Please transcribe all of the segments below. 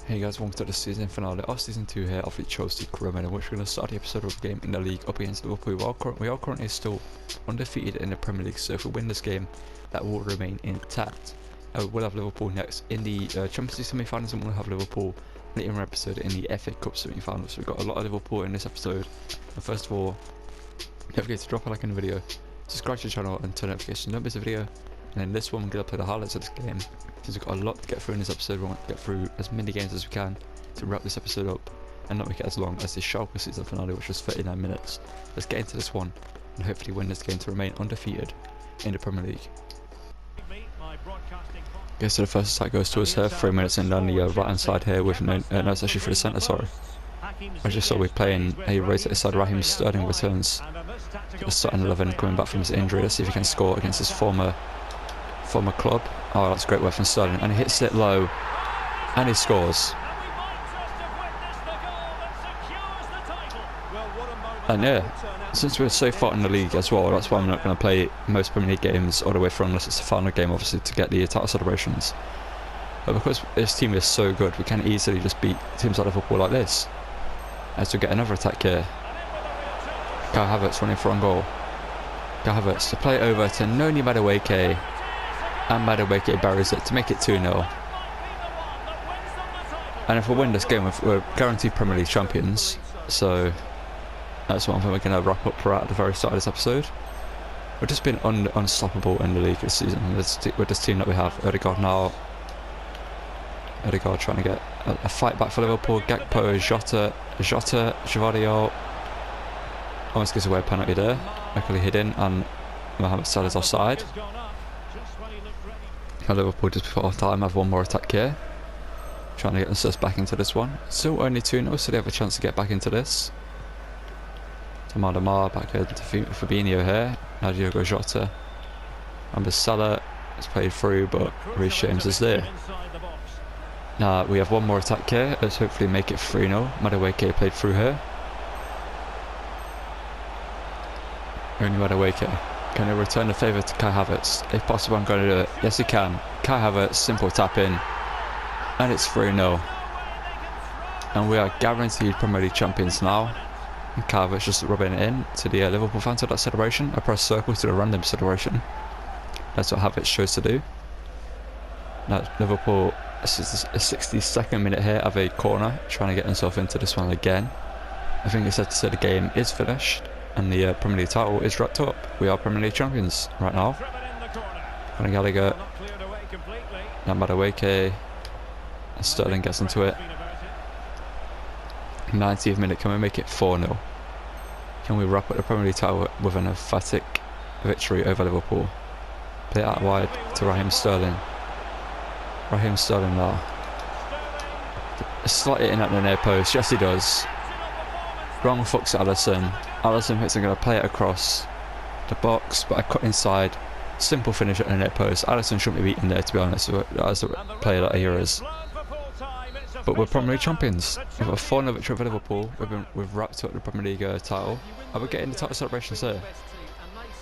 Hey guys, welcome to the season finale of season 2 here of the Chelsea Crewmen, in which we're going to start the episode of the game in the league up against Liverpool. We are currently still undefeated in the Premier League, so if we win this game, that will remain intact. We'll have Liverpool next in the Champions League semi-finals, and we'll have Liverpool later in our episode in the FA Cup semi-finals. So we've got a lot of Liverpool in this episode. And first of all, don't forget to drop a like on the video, subscribe to the channel and turn notifications on, don't miss a video. And in this one, we're going to play the highlights of this game. Since we've got a lot to get through in this episode, we want to get through as many games as we can to wrap this episode up and not make it as long as the Schalke season finale, which was 39 minutes. Let's get into this one and hopefully win this game to remain undefeated in the Premier League. Okay, so the first attack goes to us here, 3 minutes in down the right hand side here with no, it's actually for the centre, sorry. I just saw we're playing a rotated side. Raheem Sterling returns to the starting 11 coming back from his injury. Let's see if he can score against his former club. Oh, that's great work from Sterling, and he hits it low and he scores. And yeah, since we're so far in the league as well, that's why I'm not going to play most Premier League games all the way through unless it's the final game, obviously, to get the title celebrations. But because this team is so good, we can easily just beat teams like Liverpool like this. As we get another attack here. Kai Havertz running for on goal. Kai Havertz to play it over to Noni Madueke. And Madueke buries it to make it 2-0. And if we win this game, we're guaranteed Premier League champions. So that's one thing we're going to wrap up right at the very start of this episode. We've just been unstoppable in the league this season with this team that we have. Odegaard now. Odegaard trying to get a fight back for Liverpool. Gakpo, Jota, Chavadio. Almost gives away a penalty there. Luckily hidden, and Mohamed Salah's offside. Liverpool just before half time have one more attack here. Trying to get themselves back into this one. Still only 2-0, so they have a chance to get back into this. Tamar back here to Fabinho here. Now Diogo Jota. And Salah is played through, but Reece James is there. Now we have one more attack here. Let's hopefully make it 3-0. Madueke played through here. Only Madueke. Can he return the favour to Kai Havertz? If possible, I'm going to do it. Yes, he can. Kai Havertz, simple tap in. And it's 3-0. And we are guaranteed Premier League champions now. And Kai Havertz just rubbing it in to the Liverpool fans of that celebration. I press circle to the random celebration. That's what Havertz chose to do. Now Liverpool, this is a 62nd minute here of a corner, trying to get himself into this one again. I think it's said to say the game is finished. And the Premier League title is wrapped up. We are Premier League champions right now. Conor Gallagher. Now Madueke. And Sterling gets into it. 90th minute. Can we make it 4-0? Can we wrap up the Premier League title with an emphatic victory over Liverpool? Play it out wide to Raheem Sterling. Raheem Sterling now. Slightly in at the near post. Yes, he does. Wrong foot's Alisson. Alisson thinks I'm going to play it across the box, but I cut inside. Simple finish at the net post. Alisson shouldn't be beaten there, to be honest, as a player that he is. But we're Premier League champions. We've got a 4-0 victory over Liverpool. We've wrapped up the Premier League title. Are we getting the title celebrations here?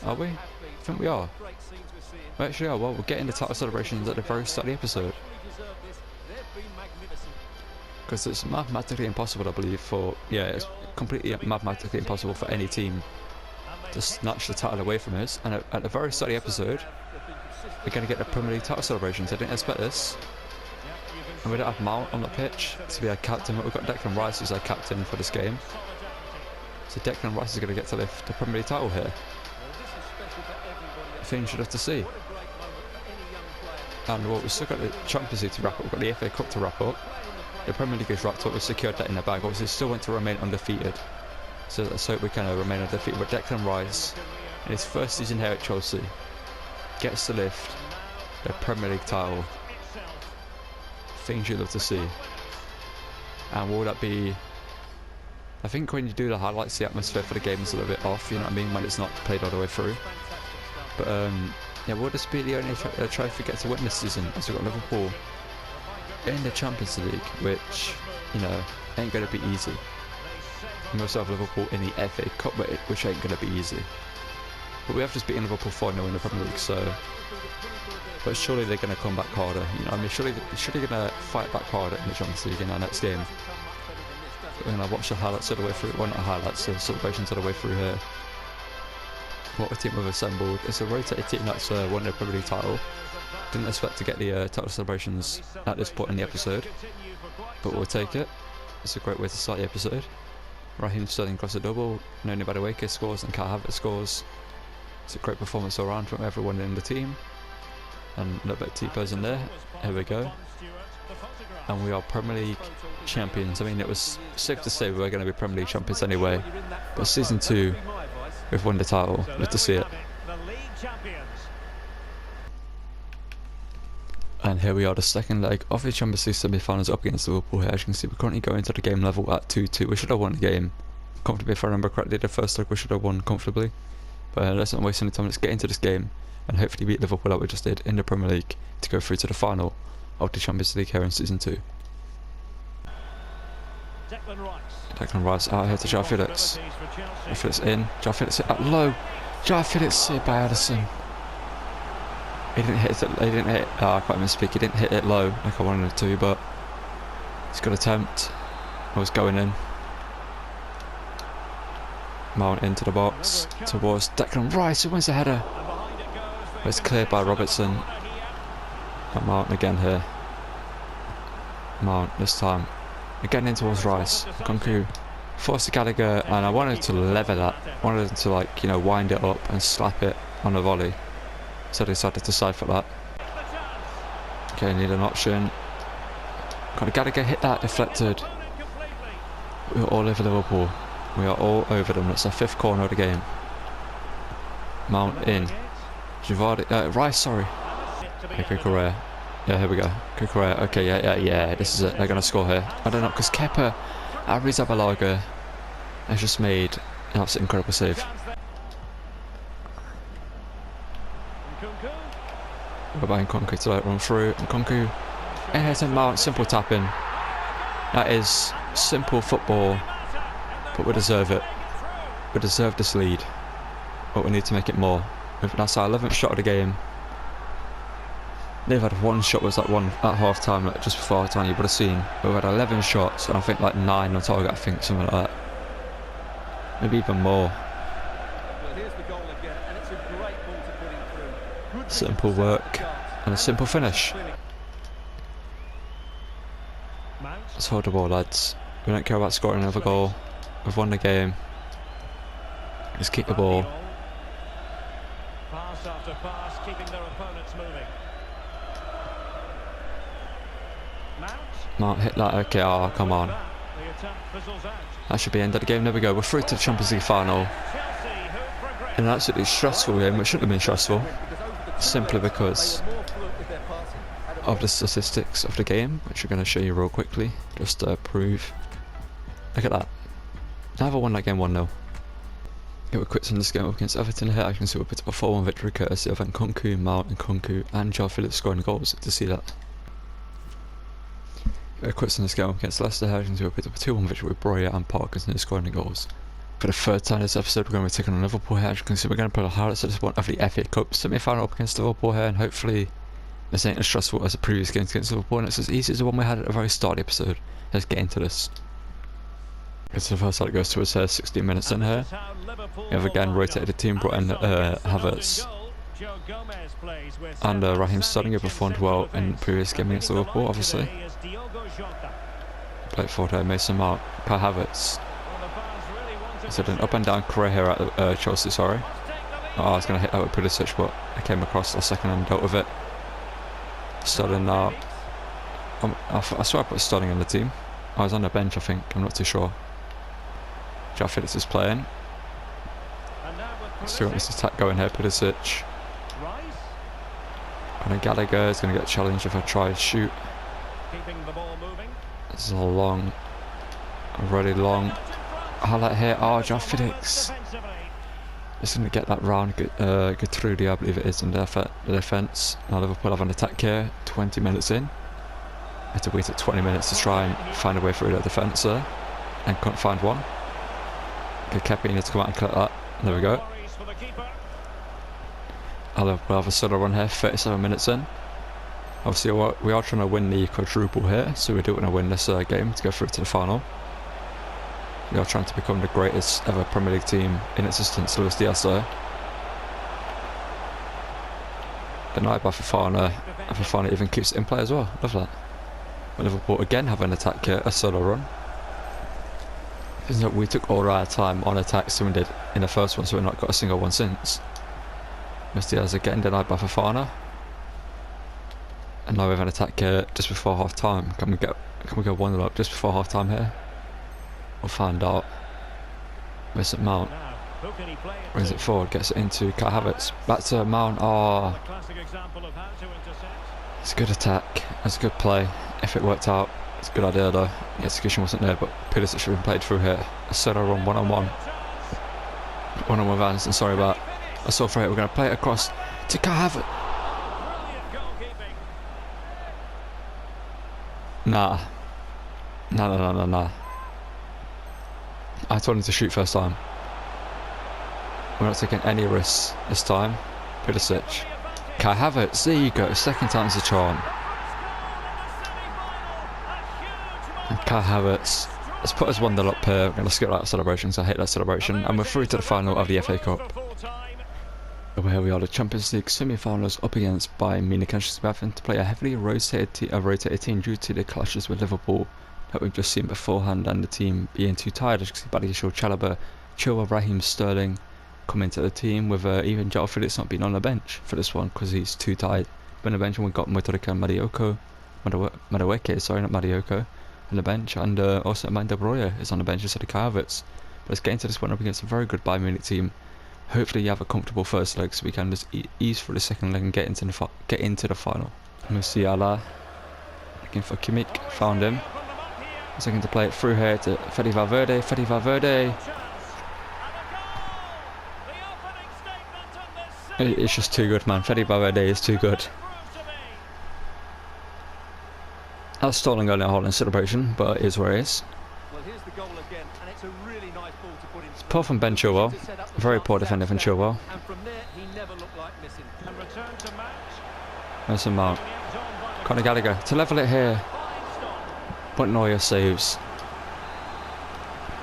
Are we? I think we are. We actually are. Well, we're getting the title celebrations at the very start of the episode. Because it's mathematically impossible, I believe, it's completely mathematically impossible for any team to snatch the title away from us. And at the very start of the episode, we're going to get the Premier League title celebrations. I didn't expect this. And we don't have Mount on the pitch to be our captain, but we've got Declan Rice who's our captain for this game. So Declan Rice is going to get to lift the Premier League title here. I think you should have to see. And well, we've still got the Champions League to wrap up, we've got the FA Cup to wrap up. The Premier League is wrapped up, we've secured that in the bag. Obviously still want to remain undefeated. So let's hope we can remain undefeated. But Declan Rice, in his first season here at Chelsea, gets to lift the Premier League title. Things you'd love to see. And will that be... I think when you do the highlights, the atmosphere for the game is a little bit off, you know what I mean, when it's not played all the way through. But yeah, will this be the only trophy we get to win this season, as we've got Liverpool in the Champions League, which, you know, ain't going to be easy. We also have Liverpool in the FA Cup, which ain't going to be easy. But we have just beaten Liverpool 4-0 in the Premier League, so but surely they're going to come back harder. You know, I mean, surely they're going to fight back harder in the Champions League in our next game. When I watch the highlights all the way through, well, not highlights, the celebrations all the way through here. What a team we've assembled. It's a rotated team that's won the Premier League title. Didn't expect to get the title celebrations at this point in the episode, but we'll take it. It's a great way to start the episode. Raheem Sterling across a double, Noni Madueke scores and Kai Havertz scores. It's a great performance all around from everyone in the team. And a little bit of T-pose in there. Here we go. And we are Premier League champions. I mean, it was safe to say we were going to be Premier League champions anyway, but season 2 we've won the title. Good to see it. And here we are, the second leg of the Champions League semi-finals up against Liverpool here. As you can see, we're currently going to the game level at 2-2. We should have won the game comfortably, if I remember correctly. The first leg we should have won comfortably. But let's not waste any time, let's get into this game and hopefully beat Liverpool like we just did in the Premier League to go through to the final of the Champions League here in Season 2. Declan Rice out here to João Felix. João Felix in, João Felix hit that low. João Felix saved by Addison. He didn't hit it, I can't even speak, he didn't hit it low like I wanted to, but he's got an attempt. I was going in. Mount into the box towards Declan Rice, who wins the header. It's cleared by Robertson. And Mount again here. Mount this time. Again in towards Rice. Nkunku forced to Gallagher, and I wanted to lever that. I wanted to, like, you know, wind it up and slap it on a volley. So I decided to side for that. Okay, need an option. Got to Gallagher, hit that, deflected. We're all over Liverpool. We are all over them. That's our 5th corner of the game. Mount in. Givardi, Rice, sorry. Okay, Correa. Yeah, here we go. Correa. Okay, yeah. This is it. They're going to score here. I don't know, because Kepa Arrizabalaga has just made an absolutely incredible save. We're buying Nkunku to let run through. Nkunku. And here's a Mount. Simple tapping. That is simple football. But we deserve it. We deserve this lead. But we need to make it more. That's our 11th shot of the game. They've had one shot, was that one at half time, like just before half time, you would have seen. We've had 11 shots, and I think like 9 on target, I think, something like that. Maybe even more. Simple work, and a simple finish. Let's hold the ball, lads. We don't care about scoring another goal. We've won the game. Let's keep the ball. Pass after pass, keeping their opponents moving. Mount hit that, okay, oh, come on. That should be the end of the game. There we go, we're through to the Champions League final. In an absolutely stressful game, which shouldn't have been stressful. Simply because of the statistics of the game, which we're going to show you real quickly, just to prove. Look at that. Never won that game 1-0. It were quits in this game up against Everton here. I can see we picked up a 4-1 victory courtesy of Nkunku, Mount, Nkunku, and João Felix scoring goals. To see that. It were quits in this game up against Leicester here. I can see we picked up a 2-1 victory with Broya and Parkinson scoring the goals. For the 3rd time this episode, we're going to be taking on Liverpool here. As you can see, we're going to put a highlights at this point of the FA Cup semi-final up against Liverpool here, and hopefully this ain't as stressful as the previous games against Liverpool, and it's as easy as the one we had at the very start of the episode. Let's get into this. It's the first that goes to us here, 16 minutes in here. We have again rotated the team, brought in Havertz and Raheem Sterling, who performed well in the previous game against Liverpool, obviously. Played forward here, Mason Mount, Kai Havertz. So an up and down career here at Chelsea, sorry. Oh, I was going to hit that with Pulisic, but I came across last second and dealt with it. Sterling now. I swear I put Sterling in the team. I was on the bench, I think. I'm not too sure. João Felix is playing. Still got this attack going here, Pulisic. And then Gallagher is going to get challenged if I try to shoot. This is a long, really long highlight here. Oh, João Felix. Just going to get that round, Gertrude, I believe it is, in the defence. Now Liverpool have an attack here, 20 minutes in. I had to wait at 20 minutes to try and find a way through the defence there, and couldn't find one. Okay, Kepa needs to come out and collect that. There we go. Liverpool have a solo run here, 37 minutes in. Obviously, we are trying to win the quadruple here, so we do want to win this game to go through to the final. We are trying to become the greatest ever Premier League team in existence, Luis Diaz there. Denied by Fofana, and Fofana even keeps it in play as well. Love that. But Liverpool again have an attack here, a solo run. Isn't it? We took all our time on attacks than we did in the first one, so we've not got a single one since. Luis Diaz again denied by Fofana. And now we have an attack here just before half time. Can we go 1-0 up just before half time here? We'll find out. Mason Mount brings it forward, gets it into Kai Havertz. Back to Mount. Oh, it's a good attack. It's a good play. If it worked out, it's a good idea though. The execution wasn't there, but Pulisic should have been played through here. A solo run, one-on-one with Anderson. Sorry about that. I saw for it. We're going to play it across to Kai Havertz. Nah. I told him to shoot first time. We're not taking any risks this time. Pulisic. Kai Havertz, there you go. Second time's the charm. And Kai Havertz. Let's put us 1-0 up here. We're going to skip that celebration because I hate that celebration. And we're through to the final of the FA Cup. Over here we are, the Champions League semi-finals up against Bayern Munich, and she's having to play a heavily rotated team due to the clashes with Liverpool that we've just seen beforehand, and the team being too tired. As you can see, Badiashile, Chalobah, Chilwell, Raheem Sterling come into the team, with even João Felix not being on the bench for this one because he's too tired. But on the bench, we've got Modric and Madueke, sorry, not Marioko, on the bench, and also Amanda Broya is on the bench instead of Kai Havertz. But let's get into this one up against a very good Bayern Munich team. Hopefully you have a comfortable first leg so we can just ease through the second leg and get into the final. Musiala looking for Kimmich, found him. He's looking to play it through here to Fede Valverde. It's just too good, man. Fede Valverde is too good. That's stolen goal in a Holland celebration, but it is where it is. Poor from Ben Chilwell. Very poor defender from Chilwell. Mason Mount. Conor Gallagher to level it here. But Neuer saves.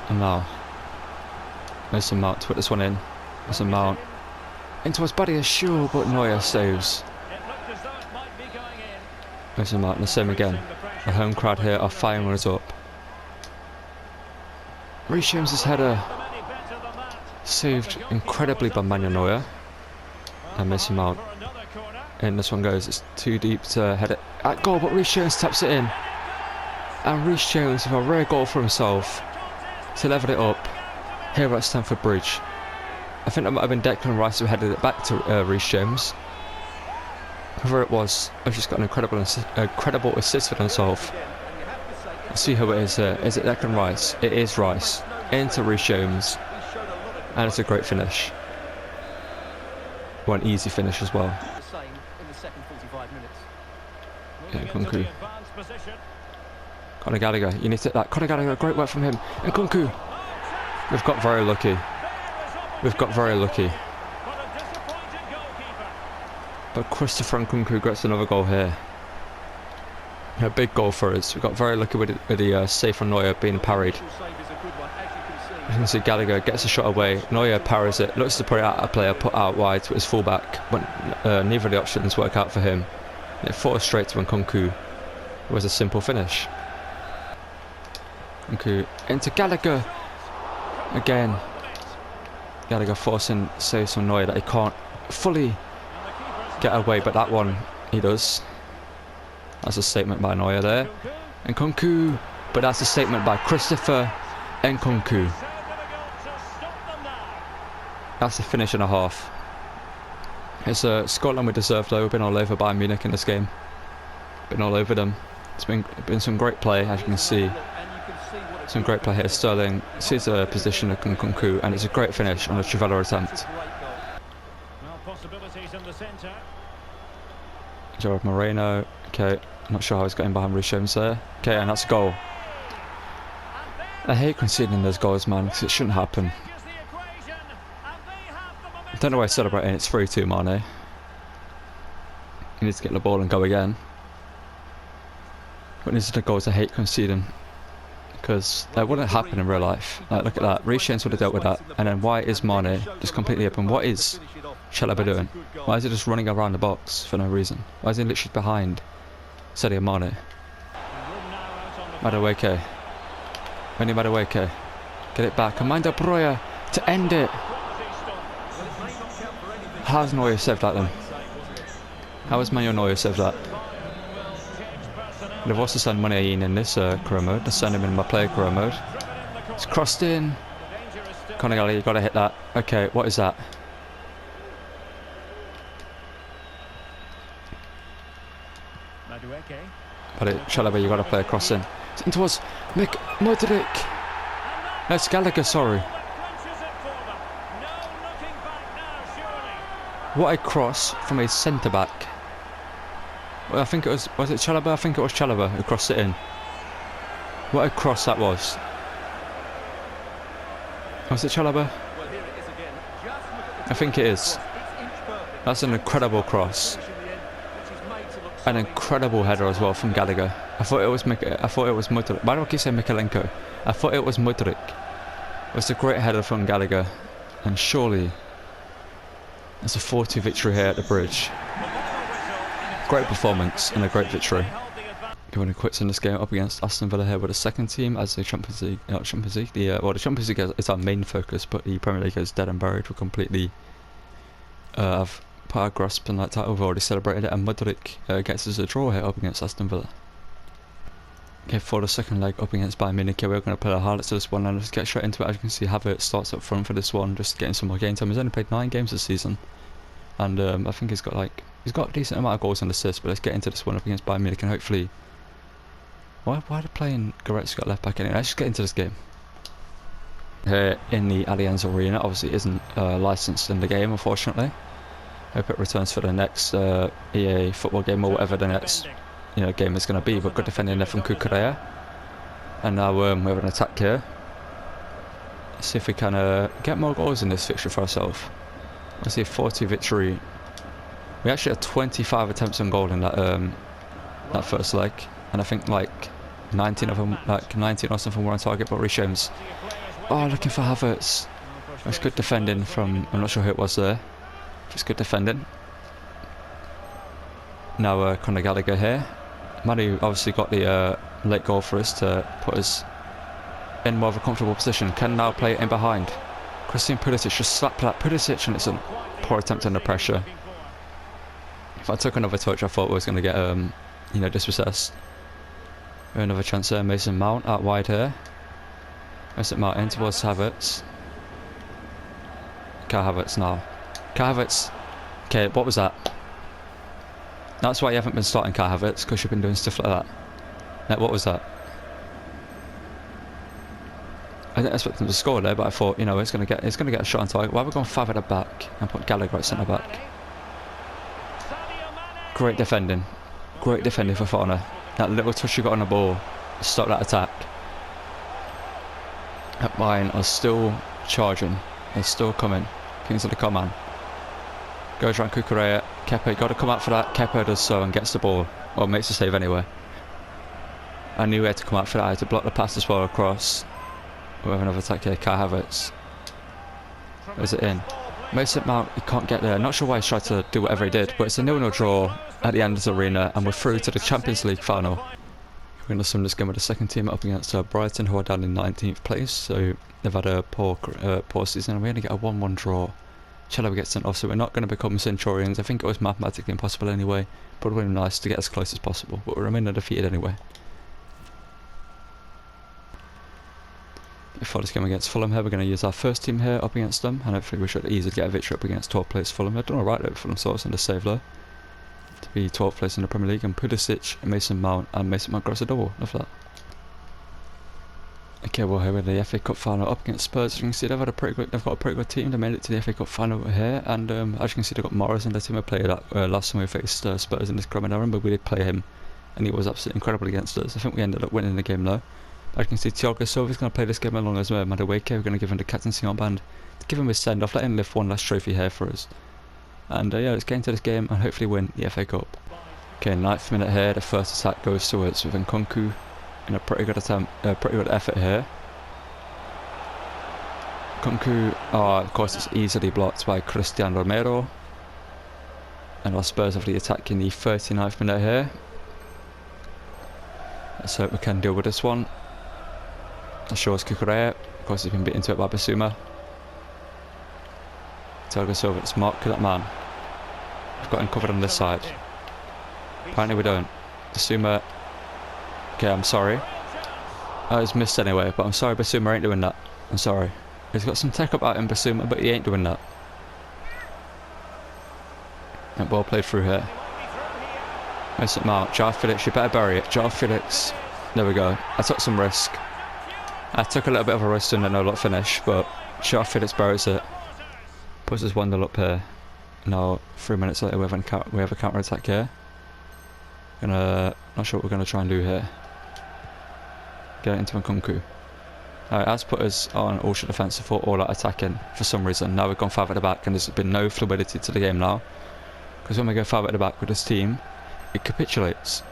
And now Mason Mount to put this one in. Mason Mount into his body, sure, but Neuer saves. Mason Mount the same again. The home crowd here are firing us up. Reece James' header saved incredibly by Manuel Neuer. And Mason Mount. And this one goes, it's too deep to head it at goal, but Reece James taps it in. And Reece James with a rare goal for himself to level it up here at Stamford Bridge. I think that might have been Declan Rice who headed it back to Reece James. Whoever it was, I've just got an incredible assist for himself. Let's see who it is here. Is it Declan Rice? It is Rice. Into Reece James. And it's a great finish. One easy finish as well. Yeah, Nkunku. Conor Gallagher, you need to hit that. Conor Gallagher, great work from him. And Nkunku. We've got very lucky. But Christopher Nkunku gets another goal here. A big goal for us. We got very lucky with the save from Neuer being parried. You can see Gallagher gets a shot away. Neuer parries it. Looks to put it out a player, put out wide to his fullback. But neither of the options work out for him. It falls straight to Nkunku. It was a simple finish. Nkunku into Gallagher. Again. Gallagher forcing saves from Neuer that he can't fully get away, but that one he does. That's a statement by Neuer there. Nkunku, but that's a statement by Christopher Nkunku. That's a finish and a half. It's Scotland we deserve though. We've been all over Bayern Munich in this game. Been all over them. It's been some great play, as you can see. Some great play here. Sterling sees the position of Nkunku, and it's a great finish on a Trivela attempt. Gerard Moreno. Okay, not sure how he's getting behind Reece James there. Okay, and that's a goal. I hate conceding those goals, man, because it shouldn't happen. I don't know why he's celebrating. It's 3-2, Mane. He needs to get the ball and go again. But these are the goals I hate conceding, because that wouldn't happen in real life. Like, look at that. Reece James would have dealt with that, and then why is Mane just completely open? What is Chalobah doing? Why is he just running around the box for no reason? Why is he literally behind Sadio Mane? Madueke. Only Madueke. Get it back. And mind De Bruyne to end it. How has Neuer saved that then? How has Manuel Neuer saved that? They've also sent Mane in this career mode. They send him in my player career mode. It's crossed in. Conor Gallagher, you gotta hit that. Okay, what is that? But Chalobah, you gotta play a cross in. It's into us. Modric. No, it's Gallagher, sorry. What a cross from a centre back. Well, I think it was it Chalobah? I think it was Chalobah who crossed it in. What a cross that was. Was it Chalobah? I think it is. That's an incredible cross. An incredible header as well from Gallagher. I thought it was Modric. Why do I keep saying Mikalenko? I thought it was Modric. It was a great header from Gallagher, and surely it's a 4-2 victory here at the Bridge. Great performance and a great victory. Going to quits in this game up against Aston Villa here with the second team as the Champions League. Not Champions League. The Champions League is our main focus, but the Premier League is dead and buried. We're completely have put our grasp on that title. We've already celebrated it, and Modric gets us a draw here up against Aston Villa. Okay, for the second leg up against Bayern Munich, we're going to play the highlights of this one, and let's get straight into it. As you can see, Havertz starts up front for this one, just getting some more game time. He's only played 9 games this season, and I think he's got a decent amount of goals and assists. But let's get into this one up against Bayern Munich, and hopefully, why are they playing Goretzka left back anyway? Let's just get into this game. Here in the Allianz Arena, obviously isn't licensed in the game, unfortunately. Hope it returns for the next EA football game or whatever the next game is going to be. But good defending there from Cucurella. And now we have an attack here. Let's see if we can get more goals in this fixture for ourselves. Let's see a 4-2 victory. We actually had 25 attempts on goal in that first leg, and I think like 19 of them, like 19 or something, were on target. But Reece James, looking for Havertz. That's good defending from, I'm not sure who it was there. Just good defending. Now Conor Gallagher here. Manu obviously got the late goal for us to put us in more of a comfortable position. Can now play it in behind. Christian Pulisic just slapped that Pulisic, and it's a poor attempt under pressure. If I took another touch, I thought we was going to get dispossessed. Another chance there. Mason Mount out wide here. Mason Mount in towards Havertz. Kai Havertz now. Kai Havertz. Okay, what was that? That's why you haven't been starting Kai Havertz, because you've been doing stuff like that. Now, what was that? I didn't expect him to score there, but I thought, it's going to get a shot on target. Why have we gone 5 at the back and put Gallagher at centre back? Great defending for Fofana. That little touch you got on the ball stopped that attack. Bayern are still charging. They're still coming. Kings of the command. Goes around Cucurella. Kepa, got to come out for that. Kepa does so and gets the ball. Well, makes the save anyway. I knew he had to come out for that. I had to block the pass as well across. We have another attack here. Kai Havertz. Where's it in? Mason Mount, he can't get there. Not sure why he's tried to do whatever he did, but it's a 0-0 draw at the end of the arena, and we're through to the Champions League final. We're going to sum this game with the second team up against Brighton, who are down in 19th place, so they've had a poor season, and we only get a 1-1 draw. Chalobah gets sent off, so we're not going to become Centurions. I think it was mathematically impossible anyway, but it would have been nice to get as close as possible, but we remain undefeated anyway. For this game against Fulham here, we're going to use our first team here up against them, and hopefully we should easily get a victory up against 12th place Fulham. They've done alright though, Fulham sorts in the save though, to be 12th place in the Premier League, and Pulisic, Mason Mount, and Mason Mount got us a double. Love that. Okay, well here we're the FA Cup final up against Spurs. As you can see, they've got a pretty good team. They made it to the FA Cup final here, and as you can see, they've got Morris in their team. I played that last time we faced Spurs in this club, and I remember we did play him, and he was absolutely incredible against us. I think we ended up winning the game though. As you can see, Thiago Silva's going to play this game along as well. Madueke, we're going to give him the captaincy armband to give him his send-off, let him lift one last trophy here for us. And yeah, let's get into this game and hopefully win the FA Cup. Okay, 9th minute here. The first attack goes towards with Nkunku in a pretty good attempt, pretty good effort here. Nkunku, of course, it's easily blocked by Cristian Romero. And our Spurs have the attack in the 39th minute here. Let's hope we can deal with this one. That shows Kukurea. Of course, he's been beaten to it by Basuma. Thiago Silva, let's mark that man. We've got him covered on this side. Apparently we don't. Basuma. Okay, I'm sorry. I was missed anyway, but I'm sorry Basuma ain't doing that. I'm sorry. He's got some tech up out in Basuma, but he ain't doing that. That ball played through here. Mason Mount, Joao Felix, you better bury it. Joao Felix. There we go. I took some risk. I took a little bit of a risk in the no-look finish, but Joao Felix buries it. Puts us 1-0 up here. Now, 3 minutes later, we have a counter-attack here. Not sure what we're going to try and do here. Get into Nkunku. Alright, that's put us on ultra defensive for all out attacking for some reason. Now we've gone 5 at the back and there's been no fluidity to the game now. Because when we go 5 at the back with this team, it capitulates.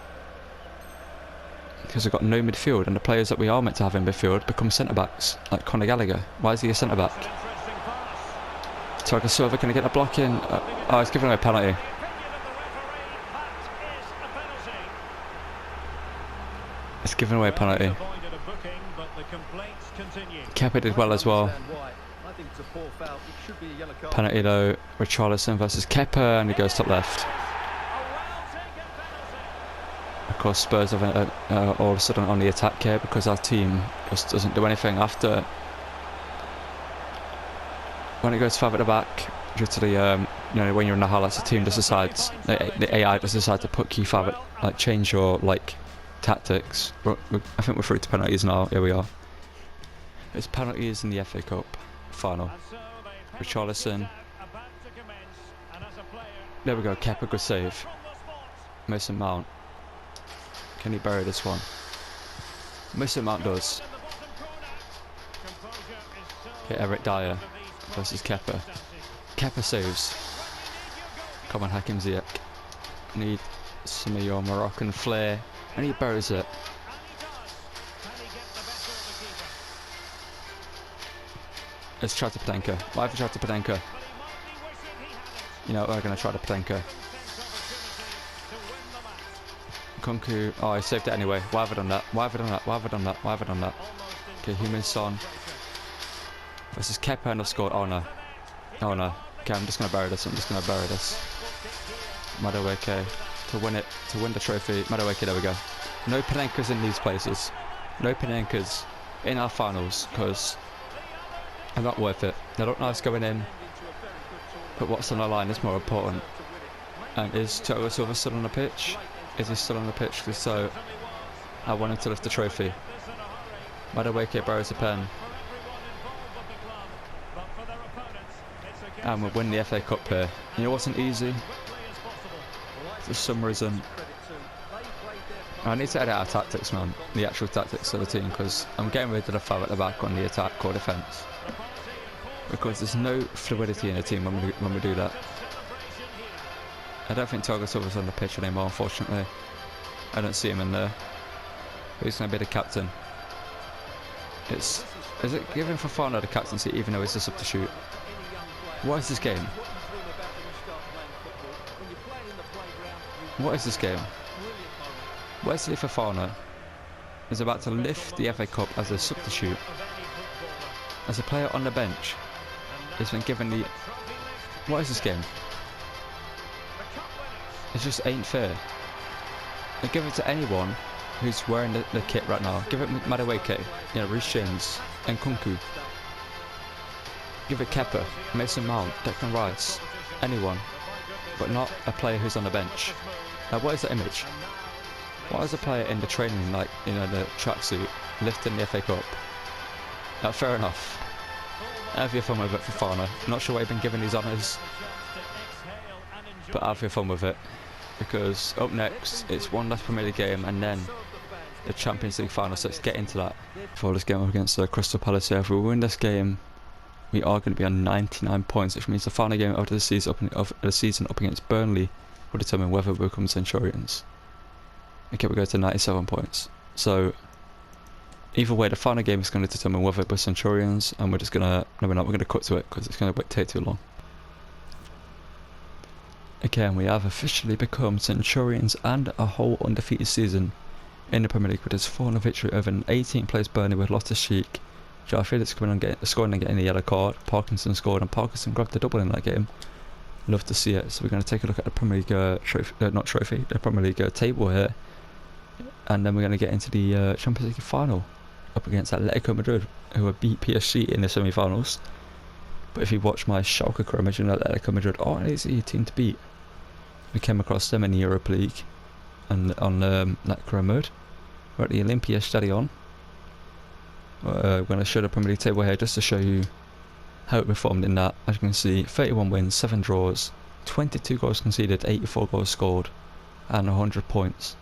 Because we've got no midfield and the players that we are meant to have in midfield become centre-backs. Like Conor Gallagher. Why is he a centre-back? Thiago Silva, can I get a block in? Oh, he's giving away a penalty. It's giving away a penalty. Kepa did well as well. Penalty though, Richarlison versus Kepa, and he goes top left. Of course, Spurs have all of a sudden on the attack here because our team just doesn't do anything after. When it goes 5 at the back, due to the you know, when you're in the highlights, the team just decides, the AI just decides to put key 5 at, like, change your tactics. I think we're through to penalties now. Here we are. It's penalties in the FA Cup final. Richarlison. There we go. Kepa, good save. Mason Mount. Can he bury this one? Mason Mount does. Okay, Eric Dyer versus Kepa. Kepa saves. Come on, Hakim Ziyech. Need some of your Moroccan flair. And he buries it. Let's try to Padenka. Why have we tried to Padenka? You know, we're going to try to Padenka. Nkunku. Oh, he saved it anyway. Why have I done that? Why have I done that? Why have I done that? Why have I done that? Okay, Heung-min Son versus Kepa, and I've scored. Oh no. Oh no. Okay, I'm just going to bury this. I'm just going to bury this. Madueke to win it, to win the trophy. Madueke, there we go. No Panenkas in these places. No Panenkas in our finals because they're not worth it. They look nice going in, but what's on the line is more important. And is Thiago Silva still on the pitch? Is he still on the pitch? If so, I want him to lift the trophy. Madueke buries the pen. And we'll win the FA Cup here. You know, it wasn't easy. For some reason, I need to edit our tactics, man. The actual tactics of the team, because I'm getting rid of the 5 at the back on the attack or defence. Because there's no fluidity in the team when we do that. I don't think Thiago Silva's on the pitch anymore, unfortunately. I don't see him in there. Who's going to be the captain? Is it given Fofana the captaincy even though he's a substitute? What is this game? What is this game? Wesley Fofana is about to lift the FA Cup as a substitute. As a player on the bench. He's been given the... What is this game? It just ain't fair. They give it to anyone who's wearing the kit right now. Give it Madueke, you know, Reece James, Nkunku. Give it Kepa, Mason Mount, Declan Rice, anyone, but not a player who's on the bench. Now, what is the image? What is a player in the training, like, you know, the tracksuit, lifting the FA Cup? Now, fair enough. Have your fun with it, Fofana. Not sure why you've been given these honours, but have your fun with it. Because up next, it's one last Premier League game and then the Champions League final, so let's get into that. For this game up against Crystal Palace here, if we win this game, we are going to be on 99 points, which means the final game of the season up against Burnley will determine whether we become Centurions. Okay, we go to 97 points. So either way, the final game is going to determine whether we're Centurions, and we're just gonna no, we're not. We're gonna cut to it because it's gonna take too long. Okay, and we have officially become Centurions and a whole undefeated season in the Premier League with his 4-0 victory over an 18th place Burnley with Loftus-Cheek. Joe Felix coming on scoring and getting the yellow card. Parkinson scored, and Parkinson grabbed the double in that game. Love to see it. So we're going to take a look at the Premier League the Premier League table here, and then we're going to get into the Champions League final up against Atletico Madrid, who have beat PSG in the semi-finals. But if you watch my Schalke career, you know Atletico Madrid are an easy team to beat. We came across them in the Europa League and on that career mode. We're at the Olympia Stadion. We're going to show the Premier League table here just to show you how it performed in that. As you can see, 31 wins, 7 draws, 22 goals conceded, 84 goals scored, and 100 points.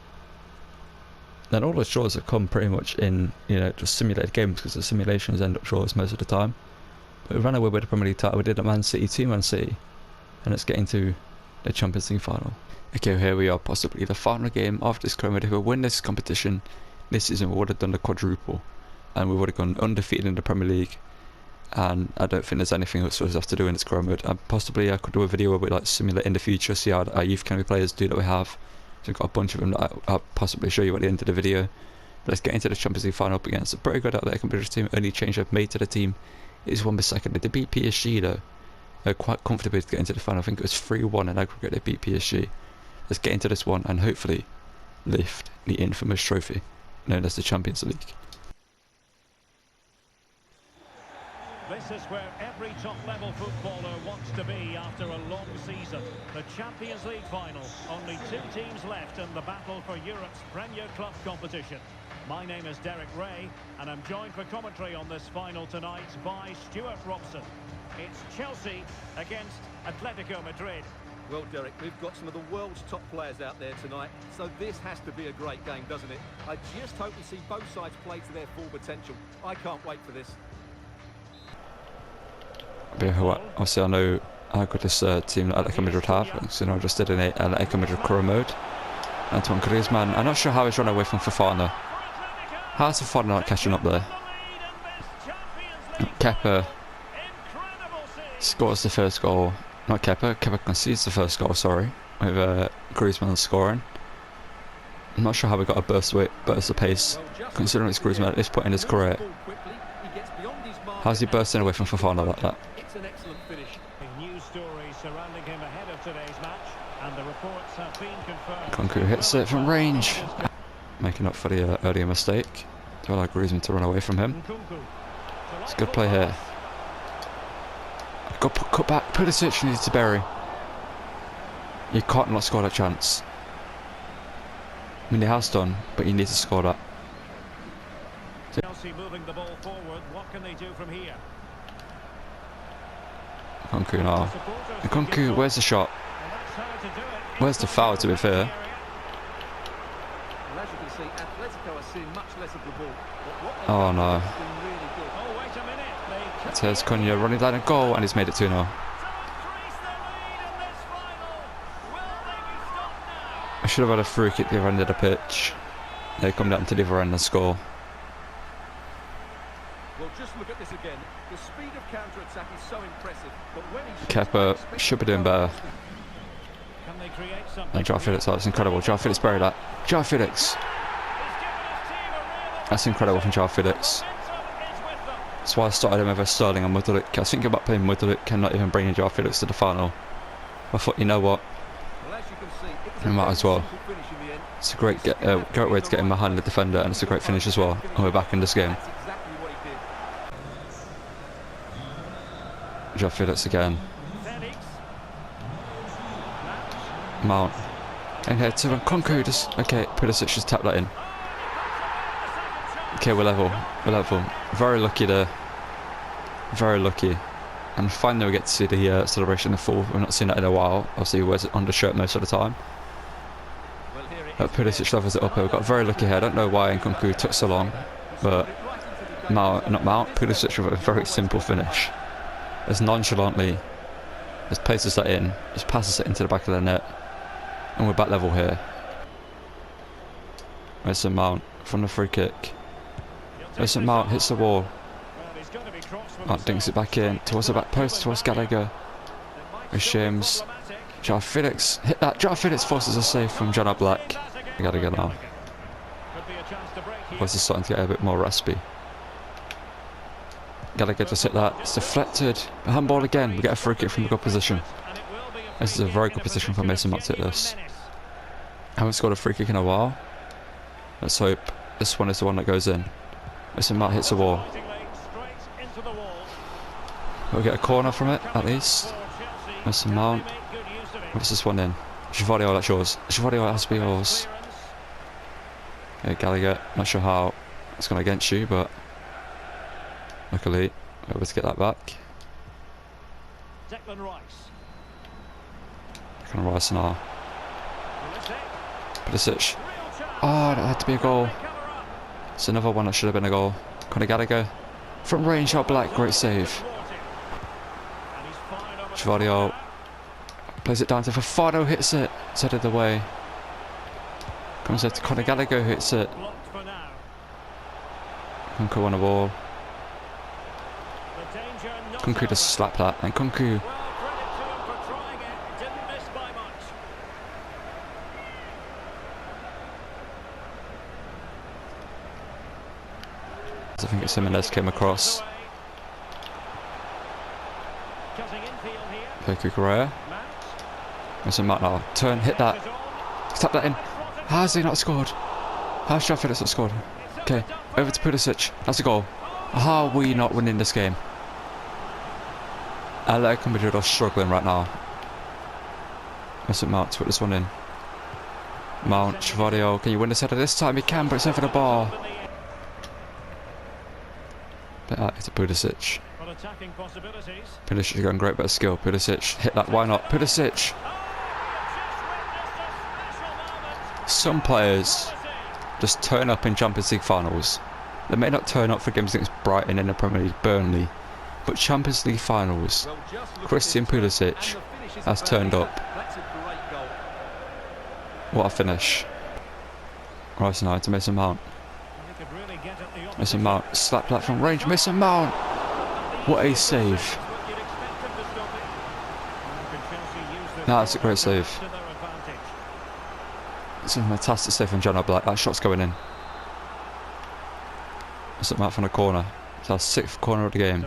Then all those draws have come pretty much in, just simulated games, because the simulations end up draws most of the time. But we ran away with the Premier League title. We did at Man City, 2 Man City, and let's get into the Champions League final. Okay, here we are, possibly the final game of this career mode. If we win this competition this season, we would have done the quadruple, and we would have gone undefeated in the Premier League. And I don't think there's anything else we have to do in this career mode. And possibly I could do a video where we like simulate in the future, see how our youth academy players do that we have. So we've got a bunch of them that I'll possibly show you at the end of the video. But let's get into the Champions League final up against a pretty good Atletico Madrid team. Only change I've made to the team is 1/2. They beat PSG though. Quite comfortably to get into the final. I think it was 3-1 in aggregate. They beat PSG. Let's get into this one and hopefully lift the infamous trophy known as the Champions League. This is where every top-level footballer wants to be after a long season. The Champions League final. Only 2 teams left in the battle for Europe's Premier Club competition. My name is Derek Ray, and I'm joined for commentary on this final tonight by Stuart Robson. It's Chelsea against Atletico Madrid. Well, Derek, we've got some of the world's top players out there tonight, so this has to be a great game, doesn't it? I just hope we see both sides play to their full potential. I can't wait for this. Obviously, I know how good this team that Atletico Madrid have. So, I just did an Atletico Madrid career mode. Antoine Griezmann. I'm not sure how he's run away from Fofana. How's Fofana not catching up there? Kepa scores the first goal. Not Kepa. Kepa concedes the first goal, sorry. With Griezmann scoring. I'm not sure how we got a burst of pace, considering it's Griezmann at this point in his career. How's he bursting away from Fofana like that? It's an excellent finish. News stories surrounding him ahead of today's match, and the reports have been confirmed. Konku hits it from range, making up for the earlier mistake. To allow Griezmann to run away from him. It's a good play here. Got cut back. Pulisic needs to bury. You can't not score that chance. I mean, he has done, but you need to score that. Chelsea moving the ball forward. What can they do from here? Konku now. Konku, where's the shot? Where's the foul, to be fair? Well, as you can see, Atletico are seeing much less of the ball. Oh no. Oh, wait a minute. There's Cunha running down a goal, and he's made it 2-0. I should have had a free kick the other end of the pitch. They come down to the other end and score. Well, just look at this again. The speed of counter-attack is so impressive, but when he Kepa should be doing better. Can they create something? And Joao Felix, that's incredible. Joao Felix buried that. Joao Felix. That's incredible from Joao Felix. That's why I started him over Sterling and Mudryk. I was thinking about playing Mudryk and not even bringing Joao Felix to the final. I thought, you know what? We might as well. It's a great way to get him behind the defender, and it's a great finish as well. And we're back in this game. Joao Felix again. Mount. And here to Konku. Just okay. Pulisic just tap that in. Okay, we're level. We're level. Very lucky there. Very lucky. And finally we get to see the celebration in the full. We've not seen that in a while. Obviously he wears it undershirt most of the time. Pulisic levels it up here. We got very lucky here. I don't know why Nkunku took so long, but Pulisic with a very simple finish. As nonchalantly, just places that in, just passes it into the back of the net. And we're back level here. Mason Mount from the free kick. Mason Mount hits the wall. Mount dinks it back in towards the back post, towards Gallagher. With James. Joao Felix hit that. Joao Felix forces a save from John Black. Gallagher now. Voice is starting to get a bit more raspy. Gallagher just hit that. It's deflected. A handball again. We get a free kick from a good position. This is a very good position for Mason Mount to hit this. Haven't scored a free kick in a while. Let's hope this one is the one that goes in. Mason Mount hits the wall. We'll get a corner from it, at least. Mason Mount. What's this one in? Chavadio, that's yours. Chavadio has to be yours. Okay, Gallagher, not sure how it's gone against you, but luckily we're able to get that back. Declan Rice now. Pulisic. Oh, that had to be a goal. It's another one that should have been a goal. Conor Gallagher. From range out Black, great save. Chavadio plays it down to Fafano, hits it. It's headed away. Comes out to Conor Gallagher, who hits it. Kunku on the ball. Kunku just slapped that, and Kunku. I think it's Jimenez came across. Okay, Kukurea. Mason Mount now. Turn, hit that. Tap that in. How has he not scored? How's Joao Felix not scored? Okay, over to Pulisic. That's a goal. How are we not winning this game? Atletico Madrid are struggling right now. Mason Mount to put this one in. Mount, Chavadio. Can you win this header this time? He can, but it's over the bar. It's a Pulisic. Pulisic is going great bit of skill. Pulisic, hit that, why not? Pulisic! Some players just turn up in Champions League finals. They may not turn up for games against Brighton in the Premier League, Burnley, but Champions League finals, Christian Pulisic has turned up. What a finish. Right now to Mason Mount. Mason Mount, slap that from range. Mason Mount! What a save. That's a great save. It's a fantastic save from John Black. That shot's going in. Mason Mount from the corner. It's our 6th corner of the game.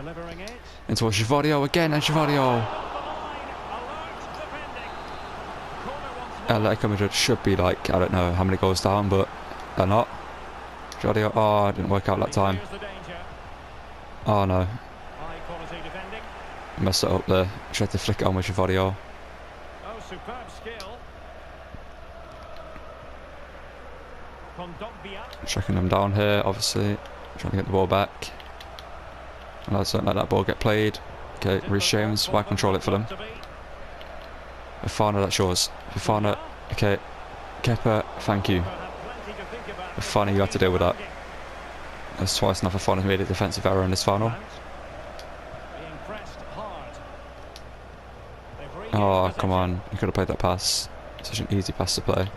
Into Chavadio again, and Chavadio. Atletico Madrid should be like, I don't know how many goals down, but they're not. Chavadio, oh, it didn't work out that time. Oh no. Messed it up there. Tried to flick it on with Chavadio. Tracking them down here, obviously. Trying to get the ball back. And I don't let that ball get played. Okay, Reece James, why control it for them? Fafana, that's yours. Fafana, okay. Kepa, thank you. Fafana, you have to deal with that. That's twice now Fafana's made a defensive error in this final. Oh, come on. You could have played that pass. Such an easy pass to play.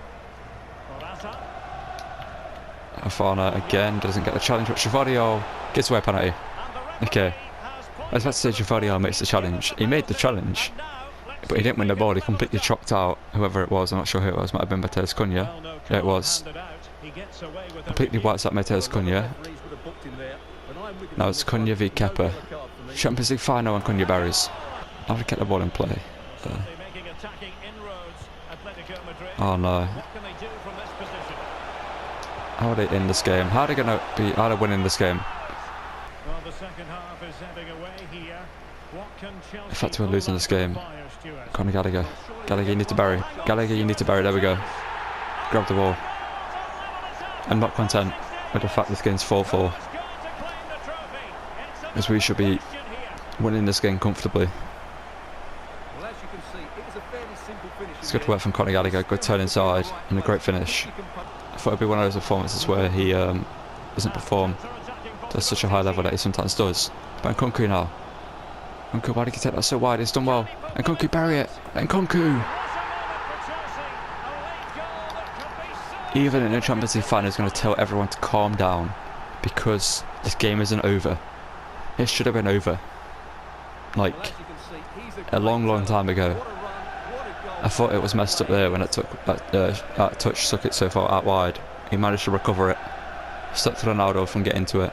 Fafana again doesn't get the challenge, but Chavadio gets away a penalty. Okay. I was about to say Chavadio makes the challenge. He made the challenge, but he didn't win the ball. He completely chopped out whoever it was. I'm not sure who it was. Might have been Matheus Cunha. Yeah, it was. Completely wipes out Matheus Cunha. Now it's Cunha v Kepa. Champions League final and Cunha buries. How to get the ball in play. Oh no. How are they in this game? How are they going to be? How are they winning this game? In fact, we're losing this game. Conor Gallagher. Gallagher, you need to bury. Gallagher, you need to bury. There we go. Grab the ball. I'm not content with the fact this game's 4-4. Because we should be winning this game comfortably. It's good work from Conor Gallagher. Good turn inside and a great finish. I thought it'd be one of those performances where he doesn't perform to such a high level that he sometimes does. But Kunku now. Kunku, why did he take that so wide? He's done well. And Kunku bury it. And Kunku. even in a Champions League final, is going to tell everyone to calm down because this game isn't over. It should have been over. Like, a long time ago. I thought it was messed up there when it took that touch took it so far out wide. He managed to recover it, stuck to Ronaldo from getting to it,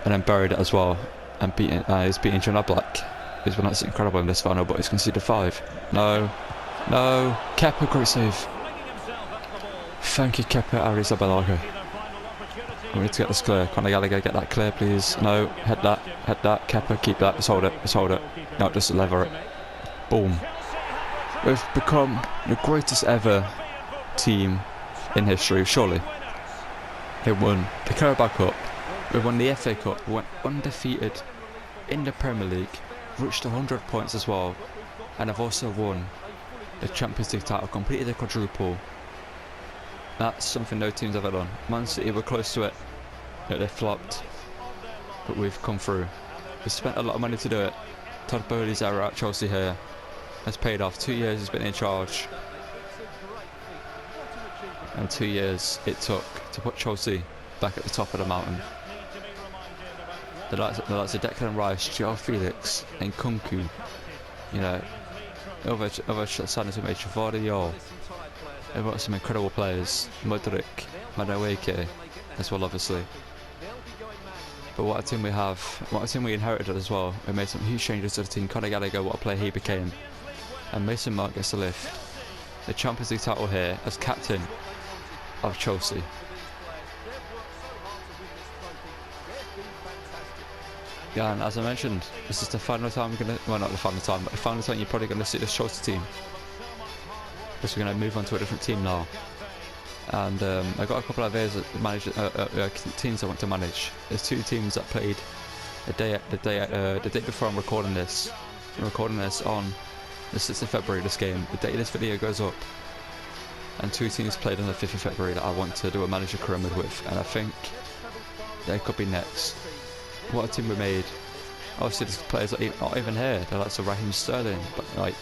and then buried it as well. And he's beating John Black. He's been absolutely incredible in this final, but he's conceded 5. No, Kepa, great save. Thank you, Kepa Arrizabalaga. We need to get this clear. Conor Gallagher, get that clear, please. No, head that. Kepa, keep that. Let's hold it. No, just lever it. Boom. We've become the greatest ever team in history, surely. They won the Carabao Cup, we won the FA Cup, we went undefeated in the Premier League, reached 100 points as well, and have also won the Champions League title, completed the quadruple. That's something no team's ever done. Man City were close to it, but they flopped, but we've come through. We spent a lot of money to do it. Todd Bowley's era at Chelsea here has paid off. 2 years he's been in charge, and 2 years it took to put Chelsea back at the top of the mountain. The likes of Declan Rice, João Felix and Kunku, you know, other signings we made, Travadio. They've got some incredible players, Modric, Madueke as well, obviously. But what a team we have, what a team we inherited as well. We made some huge changes to the team. Conor Gallagher, what a player he became. And Mason Mount gets to lift the Champions League title here as captain of Chelsea. Yeah, and as I mentioned, this is the final time we're going to, well, not the final time, but the final time you're probably going to see this Chelsea team. Because we're going to move on to a different team now. And I got a couple of ideas of teams I want to manage. There's 2 teams that played the day before I'm recording this. I'm recording this on the 6th of February, this game. The day this video goes up. And 2 teams played on the 5th of February that I want to do a manager pyramid with. And I think they could be next. What a team we made. Obviously there's players that are not even here. They're like so Raheem Sterling, but like,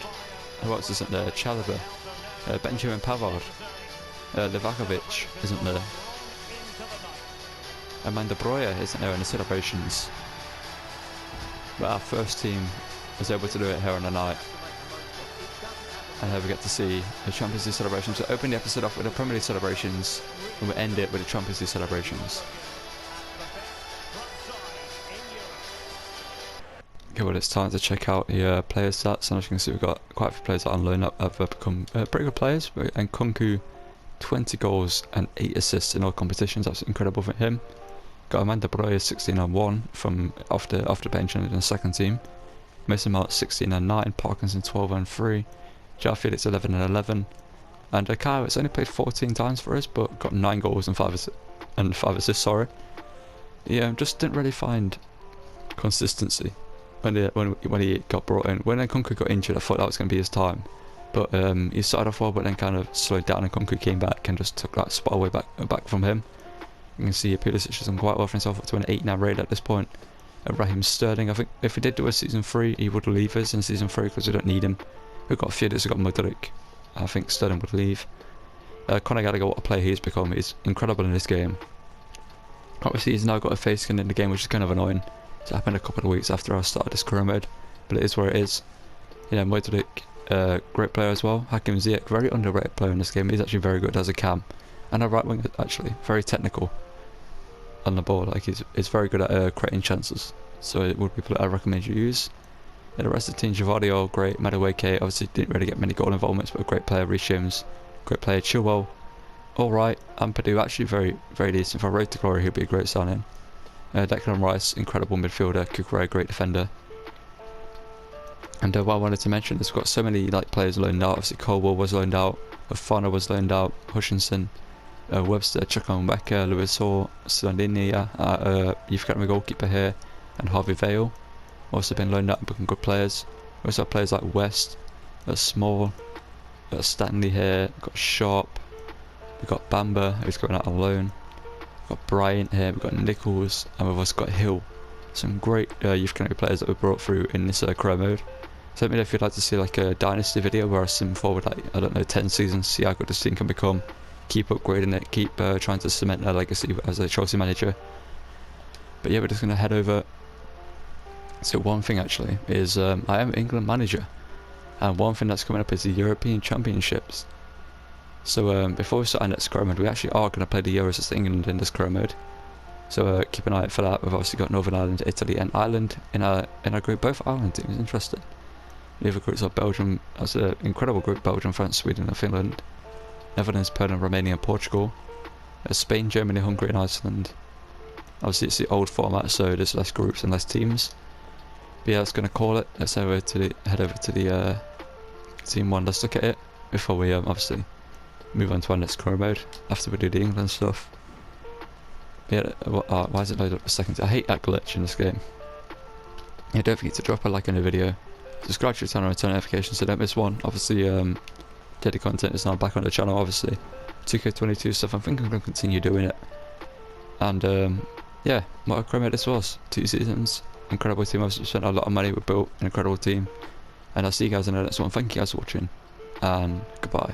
who else isn't there? Chalobah, Benjamin Pavard, Livakovic isn't there. Amanda Breuer isn't there in the celebrations. But our first team was able to do it here on the night. And here we get to see the Champions League celebrations. We open the episode off with the Premier League celebrations, and we end it with the Champions League celebrations. Okay, well, it's time to check out the player stats, and as you can see, we've got quite a few players that on loan up have become pretty good players. And Kunku, 20 goals and 8 assists in all competitions. That's incredible for him. Got Amanda Breuer 16-1 from off the bench and in the second team. Mason Mount 16-9, Parkinson 12-3, João Felix 11-11, and Kyle, it's only played 14 times for us, but got 9 goals and 5 assists. Sorry, yeah, just didn't really find consistency when he got brought in. When Kunku got injured, I thought that was going to be his time, but he started off well, but then kind of slowed down, and Kunku came back and just took that spot away back from him. You can see Pulisic has done quite well for himself, up to an 8 now rated at this point. Raheem Sterling, I think if we did do a season 3, he would leave us in season 3 because we don't need him. We've got Felix, we've got Modric. I think Sterling would leave. Conor Gallagher, what a player he's become. He's incredible in this game. Obviously he's now got a face skin in the game, which is kind of annoying. It's happened a couple of weeks after I started this career mode, but it is where it is. You know, Modric, great player as well. Hakim Ziyech, very underrated player in this game. He's actually very good as a cam. And a right winger, actually, very technical on the ball. Like he's very good at creating chances. So it would be people that I recommend you use. And the rest of the team, Travadio, great. Madueke, obviously didn't really get many goal involvements, but a great player. Reece James, great player. Chilwell, alright. Ampadu, actually very decent. For Road to Glory, he'll be a great signing. Declan Rice, incredible midfielder. Kukurea, great defender. And what I wanted to mention is we've got so many like players loaned out. Obviously Colwell was loaned out, Fofana was loaned out, Hutchinson, Webster, Chukwuemeka, Lewis Hall, Slandini, you've got my goalkeeper here, and Harvey Vale also been loaned out and become good players. We also have players like West, Small, got Stanley here, we've got Sharp, we've got Bamba who's going out on loan, we've got Bryant here, we've got Nichols, and we've also got Hill. Some great youth academy players that we brought through in this career mode. So let me know if you'd like to see like a dynasty video where I sim forward like, I don't know, 10 seasons, see how good this team can become. keep upgrading it, keep trying to cement their legacy as a Chelsea manager. But yeah, we're just going to head over. So one thing actually is I am England manager, and one thing that's coming up is the European Championships. So before we start our next career mode, we actually are going to play the Euros as England in this career mode. So keep an eye out for that. We've obviously got Northern Ireland, Italy and Ireland in our group. Both Ireland teams, interesting. The other groups are Belgium, that's an incredible group, Belgium, France, Sweden and Finland. Netherlands, Poland, Romania and Portugal. Spain, Germany, Hungary and Iceland. Obviously it's the old format, so there's less groups and less teams. But yeah, that's going to call it. Let's head over to the team one. Let's look at it before we obviously move on to our next career mode after we do the England stuff. Yeah, why is it loaded up a second? I hate that glitch in this game. Yeah, don't forget to drop a like on the video, subscribe to the channel and turn notifications so don't miss one. Obviously, daily content is now back on the channel, obviously. 2K22 stuff, I think I'm going to continue doing it. And, yeah, what a career mode this was. 2 seasons, incredible team, I've spent a lot of money, we built an incredible team. And I'll see you guys in the next one. Thank you guys for watching, and goodbye.